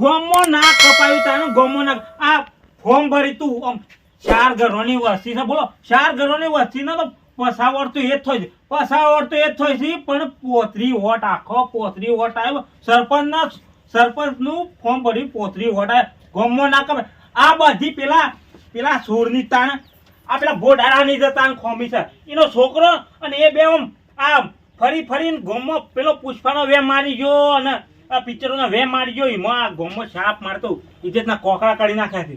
ગોમો ના કપાયું તાને ગોમો ના આ ફોર્મ ભરી તું આમ 4 ઘરોની વસ્તી છે બોલો 4 ઘરોની વસ્તી ને તો પસાવડ તો એ જ થઈ પસાવડ તો એ જ થઈ છે પણ પોતરી વોટ આખો પોતરી વોટ આવ્યો સરપંચ નું ફોર્મ ભરી પોતરી વોટ આવ્યો ગોમો ના કપાય આ બધી પેલા સોરની તાણ આ પેલા બોડારાની જતાન ખોમી છે એનો છોકરો અને એ બે આમ ફરીને ગોમો પેલો પુષ્પાનો વેમ મારી ગયો અને આ પિક્ચરોનો વેમ મારી ગયો એમાં ગોમો સાપ મારતો ઇજ્જતના કોકડા કાઢી નાખ્યા છે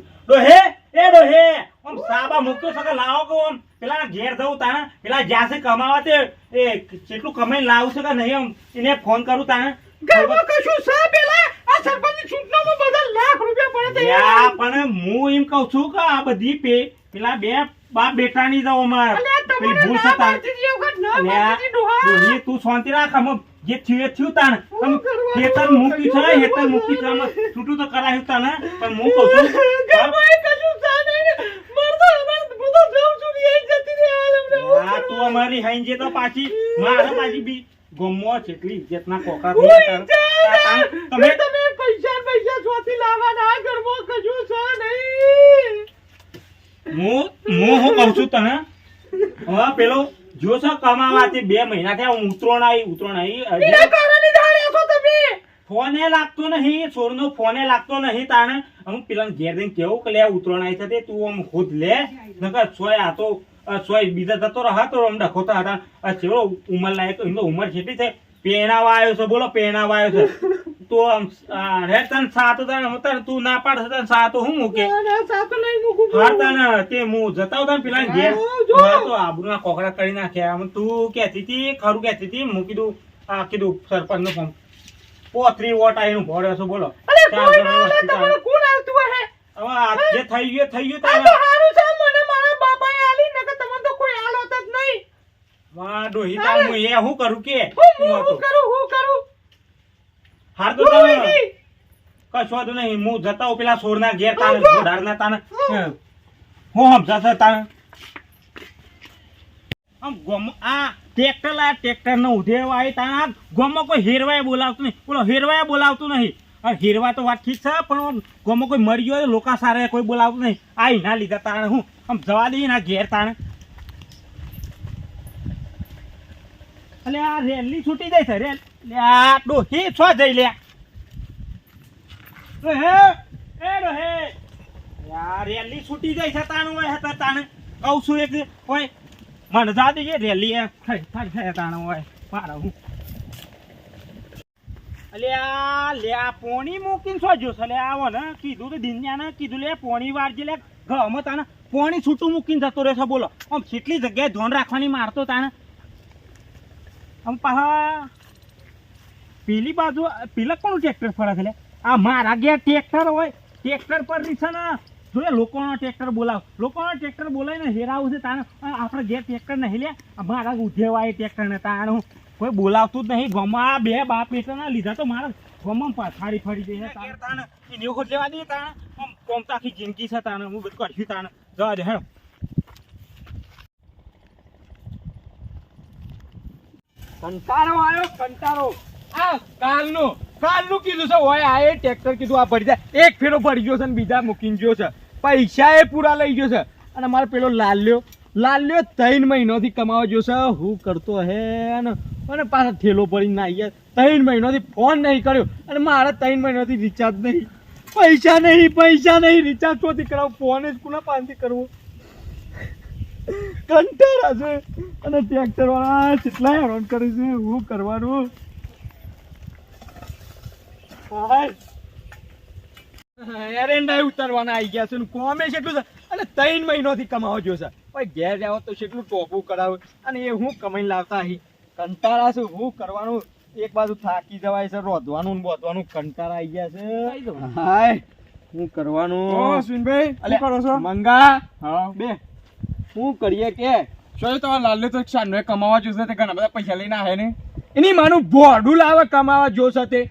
ડોહે આમ સાબા મૂક્યો છે લાવો કે આમ પેલા ઘેર જવું તાણે પેલા જ્યાં કમાવા તે એ કેટલું કમાઈને લાવું છે કે નહીં આમ એને ફોન કરું તાણે ઘરમાં કશું છે પેલા આ સરપંચની ચૂંટણીમાં બધા લાખ રૂપિયા પડે યા પણ હું એમ કહું છું કે આ બધી પેલા બે બાપ બેટાની જાવ અમાર પેલી ભૂલ થતા તું શાંતિ રાખ આમ જે થયું તાણ હેતર મૂકી છે આમાં છૂટું તો કરાયું તાને પણ હું કહું છું તું અમારી હાઈ જે તો પાછી બી ગમો જેટલી ઇજ્જતના કોકરા તમે પૈસા સ્વાથી લાવવાના ઘરમાં કશું છે નહીં હું કહું છું તને હવે પેલો જો છો કમાવાથી 2 મહિના થયા ઉતરોણ આવી ફોને લાગતો નહીં સોરનો ફોને લાગતો નહીં તાણે અમુક પેલા ઘેર જઈને કેવું કે લે ઉતરોણ આવી છે તું આમ ખુદ લે નકર સોય આ તો સોય બીજા જતો રહા તો આમ ડખોતા હતા ચેવડો ઉંમર લાયક એમનો ઉંમર કેટલી છે પહેણાવા આવ્યો છે બોલો પહેણાવા આવ્યો છે તો આમ રે તન સાતો તાણ તું ના પાડ તન સાતો હું મૂકે સાતો નહીં મૂકું હારતા તે હું જતા હતા પેલા ઘેર તો આબરૂના કોકડા કરી નાખ્યા આમ તું કહેતી હતી ખરું કહેતી હતી હું કીધું કીધું સરપંચ નું ફોર્મ પોતરી વોટ આવીને ભોળ્યો છો બોલો કોણ આવતું હે હવે જે થઈ ગયું તારે હારું છે મને મારા બાપાએ આલી નકર તમને તો કોઈ હાલત જ નહીં વાહ ડોહી તાર હું એ હું કરું કે હું કરું હાર તો તમે કશો તો નહીં હું જતા હું પેલા સોરના ઘેર તાને ઘોડારના તાને હું સમજાશે તાને આમ ગમ આ ટ્રેક્ટર નો ઉધેવા આવી તાને ગમમાં કોઈ હેરવાય બોલાવતું નહીં બોલો હેરવાય બોલાવતું નહીં હેરવા તો વાત ઠીક છે પણ ગમમાં કોઈ મરી ગયો લોકા સારા કોઈ બોલાવતું નહીં આ એના લીધા તાણે હું આમ જવા દઈએ ના ઘેર તાણે અલે આ રેલી છૂટી જાય છે રેલ આ ડોહી છો જઈ લે રેલી છૂટી જાય છે તાણું હોય હતા તાણે કહું છું એક હોય મને જા દઈએ રેલી થાય તાણું હોય મારા હું અલ્યા પોણી મૂકીને છો જોશે લે આવો ને કીધું તો દિન્યાને કીધું લે પોણી વાર જે લે ગમે તાને પોણી છૂટું મૂકીને જતો રહેશે બોલો આમ કેટલી જગ્યાએ ધોન રાખવાની મારતો તાને આમ પાછા પેલી બાજુ પેલા કોનું ટ્રેક્ટર ફરે છે આ મારા ઘેર ટ્રેક્ટર હોય ટ્રેક્ટર પર રીછે ને જોડે લોકોનો ટ્રેક્ટર બોલાવીને હેરાવું છે તાને આપણે ઘેર ટ્રેક્ટર નહીં લે મારા ઉધેવાય ટ્રેક્ટર ને તાણ કોઈ બોલાવતું જ નહીં ગમા બે બાપ બેટા લીધા તો મારા ગમમ પાછાડી ફરી જઈએ એની વખત લેવા દઈએ તાણે આમ કોમતા આખી જિંદગી છે તાણે હું બધું કરશું તાણે જવા દે હેડો કંટાળો આ કાલનું કીધું છે હોય આ એ ટ્રેક્ટર કીધું આ ભરી જાય એક ફેરો ભરી ગયો છે ને બીજા મૂકીને ગયો છે પૈસા એ પૂરા લઈ ગયો છે અને મારે પેલો લાલ્યો 3 મહિનાથી કમાવા ગયો છે હું કરતો હે અને પાછા થેલો પડીને ના યાર 3 મહિનાથી ફોન નહીં કર્યો અને મારે 3 મહિનાથી રિચાર્જ નહીં પૈસા નહીં રિચાર્જ શોથી કરાવું ફોન જ કોના પાસેથી કરવો કંટાળા છે અને ટ્રેક્ટર વાળા કેટલા હેરાન કરે છે હું કરવાનું એરંડા ઉતારવાના આવી ગયા છે કોમે કેટલું છે અને 3 મહિનાથી કમાવો જો છે ભાઈ ઘેર જાવ તો કેટલું ટોપું કરાવે અને એ હું કમાઈને લાવતા અહીં કંટાળા છું હું કરવાનું એક બાજુ થાકી જવાય છે રોધવાનું બોધવાનું કંટાળા આવી ગયા છે હાય હું કરવાનું સુનભાઈ અલે કરો છો મંગા હા બે શું કરીએ કે શું તમારે લાલ્યો તો શાનો કમાવા જોશે તે ઘણા બધા પૈસા લઈને આવે ને એની માનું ભોડું લાવે કમાવા જોશે તે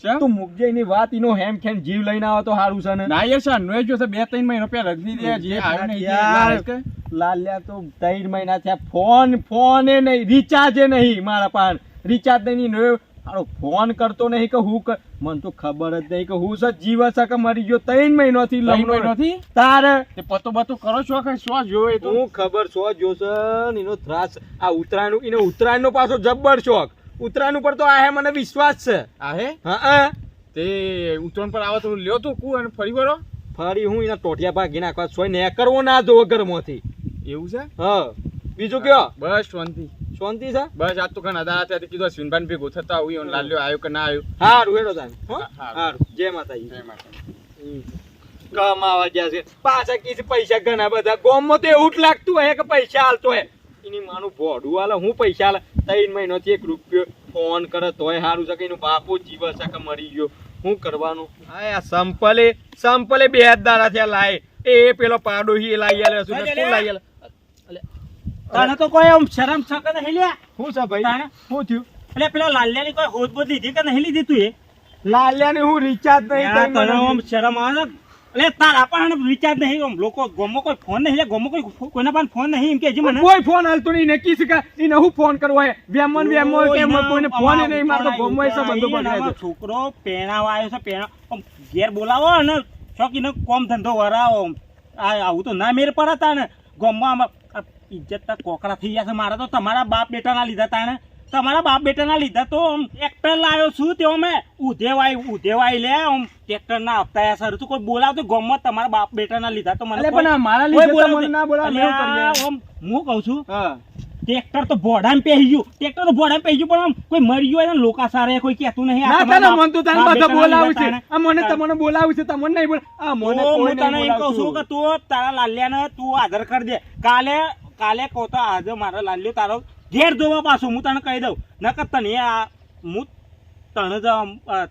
તું મુકજે એની વાત એનો હેમ ખેમ જીવ લઈને આવે તો સારું છે ને ના યાર શાનો જોશે 2-3 મહિના પહેલા જે આવ્યો ને યાર લાલ્યા તો 3 મહિના થયા ફોન એ નહીં રિચાર્જ નહીં મારા પાસે રિચાર્જ નહીં હારો ફોન કરતો નહીં કે હું મને તો ખબર જ નહીં કે હું સર જીવ છે કે મરી ગયો 3 મહિનાથી લગ્ન નથી તારે તે પતો બતો કરો છો કે શું જોવે તો હું ખબર છો જોશે એનો ત્રાસ આ ઉત્તરાયણ નો પાછો જબ્બર શોખ ઉત્તરાયણ ઉપર તો આ હે મને વિશ્વાસ છે આ હે હા તે ઉત્તરાયણ પર આવો તો લ્યો તો કુ અને ફરી વળો ફરી હું એના ટોટિયા ભાગી નાખવા સોય ને કરવો ના જોવો ઘરમાંથી એવું છે હા બીજું કયો બસ શાંતિ શાંતિ છે બસ આજ તો ઘણા દાડા થયા કીધું સ્વિનભાઈ ભેગો થતા આવું લાલ્યો આવ્યો કે ના આવ્યો હારું હેડો તાન હારું. હારું જય માતાજી જય માતા. કમાવા ગયા છે પાછા કીધું પૈસા ઘણા બધા ગામમાં તો એવું જ લાગતું હોય કે પૈસા હાલતો હે એની માનું ભોડું હાલે હું પૈસા હાલે 3 મહિનાથી 1 રૂપિયો ફોન કરે તોય સારું છે કે એનું બાપો જીવ છે કે મરી ગયો શું કરવાનું આ સંપલે 2 દાડા થયા લાય એ પેલો પાડો હી લાઈ આલે શું કોણ લાઈ આલે તને તો કોઈ આમ શરમ છે કે નહીં લ્યા શું છે ભાઈ તાણે? શું થયું એટલે પેલા લાલ્યાની કોઈ હોદ બોધ લીધી કે નહીં લીધી તું એ લાલ્યાને હું રિચાર્જ નહીં યાર, થઈ તને આમ શરમ આવે છે? એટલે તારા પણ રિચાર્જ નહીં આમ લોકો ગોમો કોઈ ફોન નહીં લે ગોમો કોઈના પાસે ફોન નહીં એમ કે હજી મને કોઈ ફોન હાલતો નહીં નક્કી છે કે એને હું ફોન કરવો હે વેમન કે કોઈને ફોન નહીં મારતો ગોમો એ સંબંધો બનાવે છે છોકરો પેણાવા આવ્યો છે આમ ઘેર બોલાવો અને શોખીને કોમ ધંધો વરાવો આવું તો ના મેર પડે તાણે ગોમમાં ઇજ્જત કોકરા થઈ ગયા છે મારા તો તમારા બાપ બેટાના લીધા તાણે તમારા બાપ બેટાના લીધા તો આમ ટ્રેક્ટર લાવ્યો છું તે અમે ઉધેવાઈ લે આમ ટ્રેક્ટર ના હપ્તા સર તું કોઈ બોલાવતો ગોમમાં તમારા બાપ બેટાના લીધા તો મને અલે કોઈ- પણ આ મારા કોઈ લીધે તો બોલાવતો- મને ના બોલાવે, મેં શું કરીએ? અલ્યા, આમ હું કહું છું હા ટ્રેક્ટર તો ભોડામાં પહેરી ગયું ટ્રેક્ટર તો ભોડામાં પહેરી ગયું પણ આમ કોઈ મરી ગયું હોય ને લોકા સારે કોઈ કહેતું નહીં આ ના તમારા તને મન તો તને બાપ બધા બેટાના બોલાવું લીધા છે તાણે. આ મને તમને બોલાવું છે તમને નહીં બોલ આ મને તો કોઈ હું તને નહીં એમ કહું છું કે બોલાવતું. તું તારા લાલ્યાને તું આધાર કરી દે કાલે કહો તો આજે મારા લાલ્યો તારો ઘેર જોવા પાછો હું તને કહી દઉં નકર તને આ હું તને જ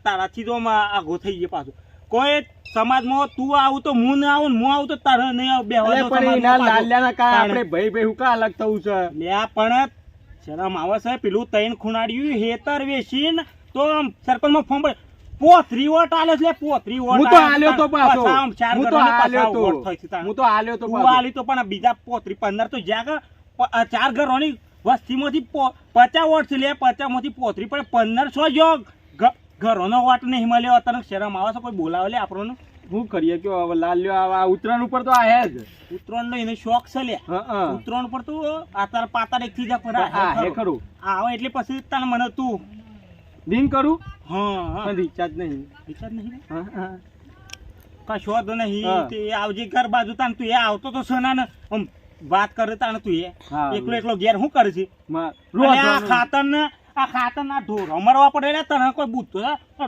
તારાથી તો આગો થઈ ગયો પાછો કોઈ સમાજમાં તું આવું તો હું ના આવું ને હું આવું તો તારે નહીં બેહવા અલે દઉં પણ સમાજમાં એના પાછું. લાલ્યાના કાંઈ તાણે. આપણે ભાઈ હું કા અલગ થવું છે લ્યા પણ શરમ આવે છે પેલું તૈન ખૂણાડ્યું હેતર વેચીને તો આમ સરપંચમાં ફોર્મ ભરે. 35 વોટ આલે છે 35 વોટ હું તો આલ્યો તો પાછો પાછા આમ ચાર હું તો ઘરોને આલ્યો પાછા વોટ તો થાય છે તાણે. હું તો આલ્યો તો તું પાછો. આલી તો પણ બીજા 35 15 તો જ્યાં કે 4 ઘરોની વસ્તીમાંથી 50 વોટ છે લે 50 માંથી 35 પણ 1500 જો ઘરોનો વોટ નહીં મળ્યો તને શરમ આવે છે કોઈ બોલાવે લે આપણને શું કરીએ કે હવે લાલ્યો આ ઉત્તરાયણ ઉપર તો આ હે જ ઉત્તરાયણનો એને શોખ છે લે હા ઉત્તરાયણ પર તું આતાર પાતાર એક થી પર હા હે ખરું આવે એટલે પછી તને મને તું દિન કરું હા પણ રિચાર્જ નહીં વિચાર નહીં હા હા કશો વાંધો નહીં હા. તે આવજે ઘર બાજુ તાન તું એ આવતો તો સોના ને આમ વાત કરે તાને તું એ હા. એકલો ઘેર શું કરે છે માં અને આ રોજ ખાતર ના ઢોરો મરવા પડે લે તને કોઈ બુદ્ધો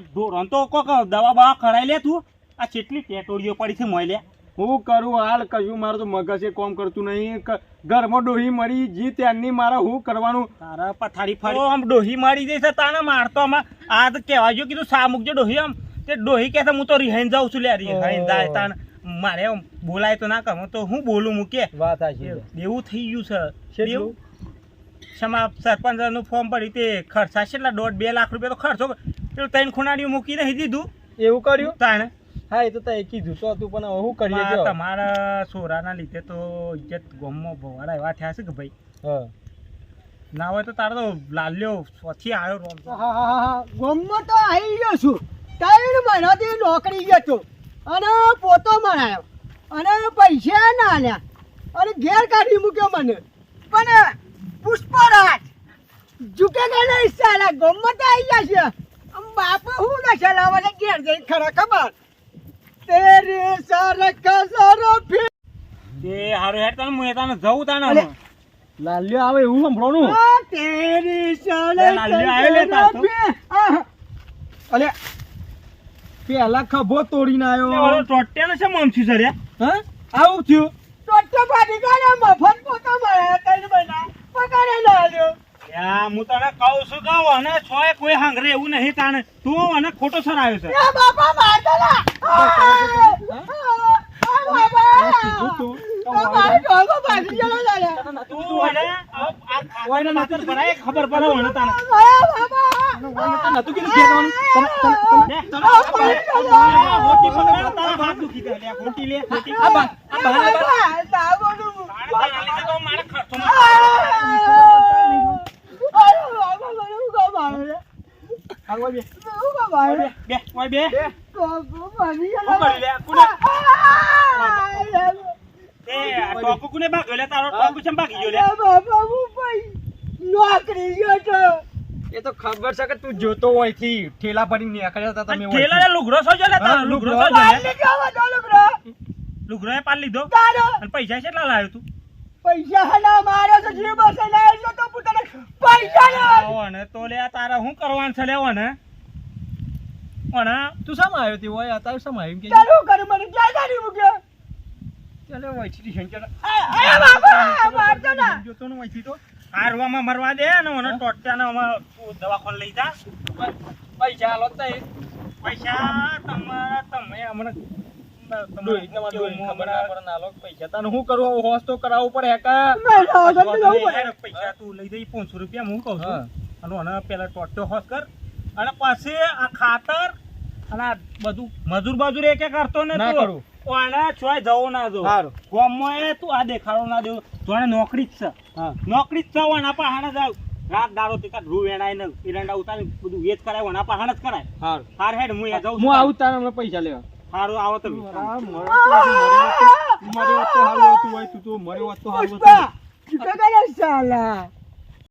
ઢોરો તો કોક દવા બવા કરાઈ લે તું આ કેટલી ટેટોડીઓ પડી છે મોય લે હું કરું હાલ કશું મારું તો મગજ એ કોમ કરતું નહીં ઘરમાં ડોહી મરી જી ત્યાંની મારે હું કરવાનું તારા પથારી ફરી આમ ડોહી મારી દે છે તાને મારતો આમાં આ તો કહેવાય જો કીધું સા મૂકજો ડોહી આમ તે ડોહી કહે છે હું તો રિહાઈને જાઉં છું લે રિહાઈને જાય તાને મારે આમ બોલાય તો ના કરું તો હું બોલું મૂકે વાત આશી એવું થઈ ગયું છે કેટલું? એવું ક્ષમા સરપંચ નું ફોર્મ ભરી તે ખર્ચા કેટલા 1.5-2 લાખ રૂપિયા તો ખર્ચો પેલું 3 ખૂણાડીઓ મૂકી નહીં દીધું એવું કર્યું તાણે હા એ તો તે કીધું તો હતું પણ હવે શું કરીએ માં જો તમારા સોરાના લીધે તો ઇજ્જત ગોમમાં ભવાડા એવા થયા છે કે ભાઈ હા ના હોય તો તારો તો લાલ્યો સ્વથી આવ્યો રોમ ગોમમાં તો આવી ગયો છું 3 મહિનાથી નોકરી ગયો છું અને પોતો મરાયો અને પૈસા ના આલ્યા અને ઘેર કાઢી મૂક્યો મને પણ પુષ્પરાજ ઝુકેગા નહીં સાલા ગોમમાં તો આવી ગયા છે આમ બાપા હું ના ચલાવવા ને ઘેર જઈ ખરા ખબર તેરી સરક સરફી તે હારું હેડ તને હું તને જવું તાને અલે. લાલ્યો આવે એવું સંભળવાનું તેરી લાલ્યો આવ્યો લે તાર તો. અલે પેલા ખભો તોડીને આવ્યો ટોટિયાનો છે મમસી સર હા આવું થયું ટોટો પાડી ગયા મફત પોતો મરાયો 3 મહિના પગારે ના આલ્યો હું તને કહું છું કે અને છોય કોઈ હાંગરે એવું નહીં તાણે તું અને ખોટો સર આવ્યો છે એ બાપા મારતો ના બાપા ડોગો ભાગી ગયો દાદા તું અને કોઈને નતર ભરાય ખબર પડે મને તાને બાપા નતું કીધું ખેતવાનું લે, ખોટી પકડાડો, તારા બાપ દુખી ગયો. લે, ખોટી લે, ખોટી. આ બા આ બહાર તાણે તારા લીધે તો મારે ખર્ચો આ ઓય બે હું બાબા બે ઓય બે કોકો મારી હું કરી લે કોને એ આ ટોકુ કોને ભાગ્યો લે તારો ટોકુ ચમ ભાગી ગયો લે બાબા હું ભાઈ નોકરી ગયો તો એ તો ખબર છે કે તું જોતો હોય થી ઠેલા ભરીને નીકળ્યા હતા તમે ઠેલા લુગરો સોજો લે તારો લુગરો સોજો પાલી લે જવા દો લગરો લુગરો એ પાલ લીધો તારો અને પૈસા કેટલા લાવ્યો તું પૈસા હના મારે તો જે બસે લાવ્યો તો પોતાને પૈસા ના ઓને તો લે તારા હું કરવાનું છે લે ઓને તું શામાં આવ્યો તી હોય અત્યારે શામાં આવ્યો કે ચાલુ કર મને ક્યાં ગાડી મૂક્યો ચાલે હોય છે શંકર અરે બાબા મારતો ના જોતો ને હોય તો હારવામાં મરવા દે ને ઓને ટોટિયાને આમાં દવાખાને લઈ જા પૈસા હાલો તઈ પૈસા તમારા તમે હમણાં પૈસા તને શું કરવું હોશ તો કરાવવું પડે હેકા પૈસા તું લઈ દઈ 500 રૂપિયા હું કહું છું અને ઓને પેલા ટોટ્યો હોશ કર અને પછી આ ખાતર અને આ બધું મજૂર બાજુર એક કરતો ને ના તું કરું. ઓને ચોય જવો ના જો હારું. ગામમાં એ તું આ દેખાડો ના દેવો જોને નોકરી જ છે હા નોકરી જ છે ઓના પાહાણે જાવ રાત દાડો તે કાં રૂ વેણાય ને એરંડા ઉતારી બધું વેચ કરાય ઓના પાહાણે જ કરાય હારું હાર હેડ હું જાઉં હું આવું તારે હમણાં પૈસા લેવા હારું આવો તમે મરે તો હારું હતું હોય તું તો મરે હોત તો હારું હતું પુષ્પા ચૂકા કરે સાલા